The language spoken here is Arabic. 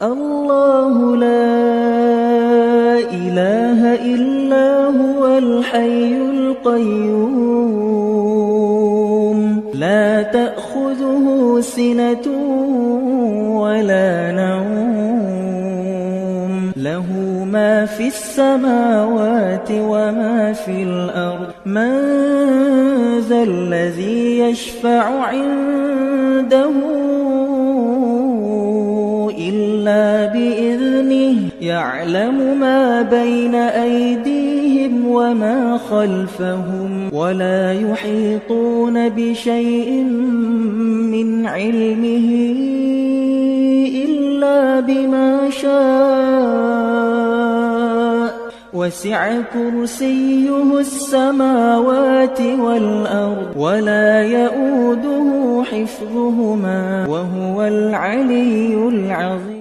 الله لا إله إلا هو الحي القيوم لا تأخذه سنة ولا نوم له ما في السماوات وما في الأرض من ذا الذي يشفع عنده إلا بإذنه يعلم ما بين أيديهم وما خلفهم ولا يحيطون بشيء من علمه إلا بما شاء وسع كرسيه السماوات والأرض ولا يؤوده حفظهما وهو العلي العظيم